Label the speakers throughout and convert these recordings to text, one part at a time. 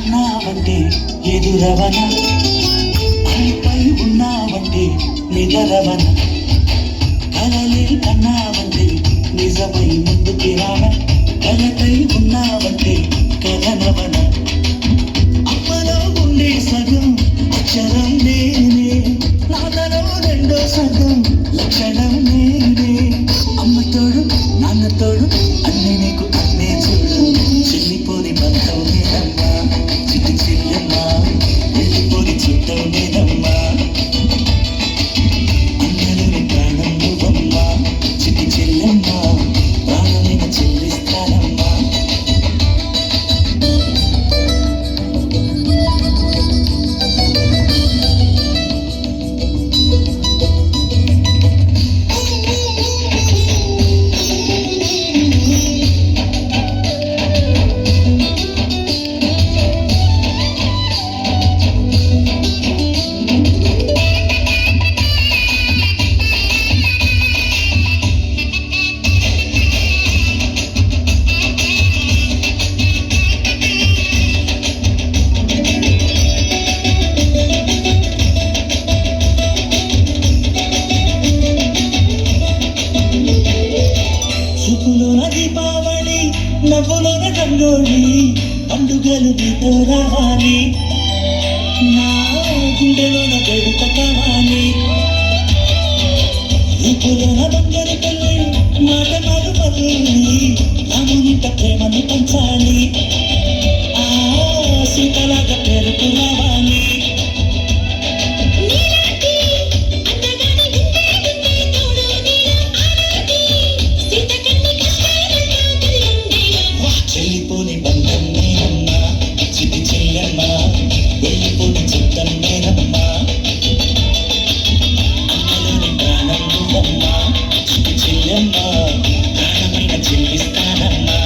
Speaker 1: అన్నావంటే ఎదురవన, అనిపై ఉన్నావంటే నిగరవన, కలలే కన్నావంటే నిజమై ముందుకి రావ, కలకై ఉన్నావంటే కథనవన. అమ్మలో ఉండే సగం అక్షరం నేనే, నాన్నలో రెండో సగం లక్షణం నేనే. అమ్మతోడు నాన్నతోడు అన్ని నీకు అన్నే చూడు, చెల్లిపోని బంధం నేనమ్మా, చిట్టి చెల్లెమ్మా, వెళ్ళిపోని చుట్టం నేనమ్మా. అన్నలోని ప్రాణం నువ్వమ్మా, చిట్టి చెల్లెమ్మా, ప్రాణమైన చెల్లిస్తానమ్మా. చూపులోన దీపావళి, నవ్వులోన రంగోళి, పండుగలు నీతో రావాలి, నా గుండెలోన గడుత కావాలి. రూపులోన బంగారు పల్లి, మాట మారు పల్లి, రామునింట ప్రేమను పంచాలి, ఆ సీతలాగా పేరుకు రావాలి. చెల్లిపోని బంధం నేనమ్మా, చిట్టి చెల్లెమ్మా, వెళ్ళిపోని చుట్టం నేనమ్మా. అమ్మలోని ప్రాణం నువ్వమ్మా, చిట్టి చెల్లెమ్మా, ప్రాణమైన చెల్లిస్తానమ్మా.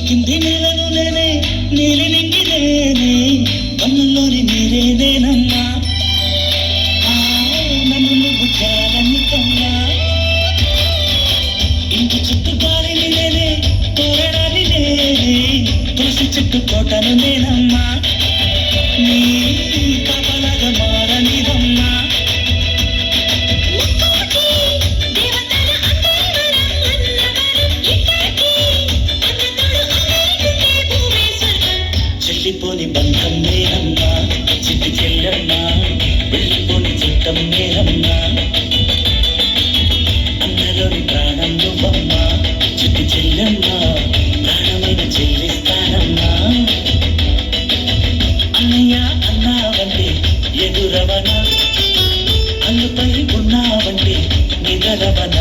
Speaker 1: కింది నీళ్ళను నేనే, నీలి నింగి నేనే, కన్నుల్లోని నీరే నేనమ్మా, నన్ను నువ్వు చాలని కన్నా. ఇంటి చుట్టూ గాలిని నేనే, తోరణాన్ని నేనే, తులసి చెట్టు కోటను నేనమ్మా, నీ కాపలాగా మారనిదమ్మా. చెల్లిపోని బంధం నేనమ్మా, చిట్టి చెల్లెమ్మా, వెళ్ళిపోని చుట్టం నేనమ్మా. అన్నలోని ప్రాణం నువ్వమ్మా, చిట్టి చెల్లెమ్మా, ప్రాణమైన చెల్లిస్తానమ్మా. అన్నయ్య అన్నావంటే ఎదురవన, అల్లుపై ఉన్నావంటే నిగరవన,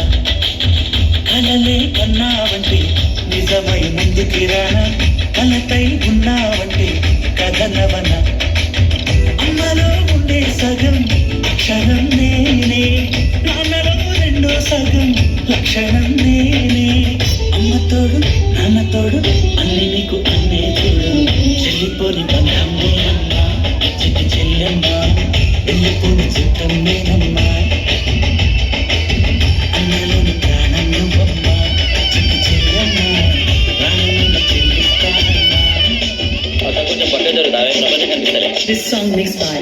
Speaker 1: కలలే కన్నావంటే నిజమై ముందుకి రానా, కలకై ఉన్నావంటే కథనవన. అమ్మలో ఉండే సగం అక్షరం నేనే, నాన్నలో రెండో సగం లక్షణం నేనే. అమ్మతోడు నాన్నతోడు అన్ని నీకు అన్నే చూడు, చెల్లిపోని బంధం నేనమ్మా, చిట్టి చెల్లెమ్మా, వెళ్ళిపోని చుట్టం నేనమ్మా. అన్నలోని ప్రాణం నువ్వమ్మా, చిట్టి చెల్లెమ్మా, ప్రాణమైన చెల్లిస్తానమ్మా.
Speaker 2: కొంచెం పట్టు జరుగుతావే ప్రపంచం కనిపిస్తలే.
Speaker 1: This song mixed by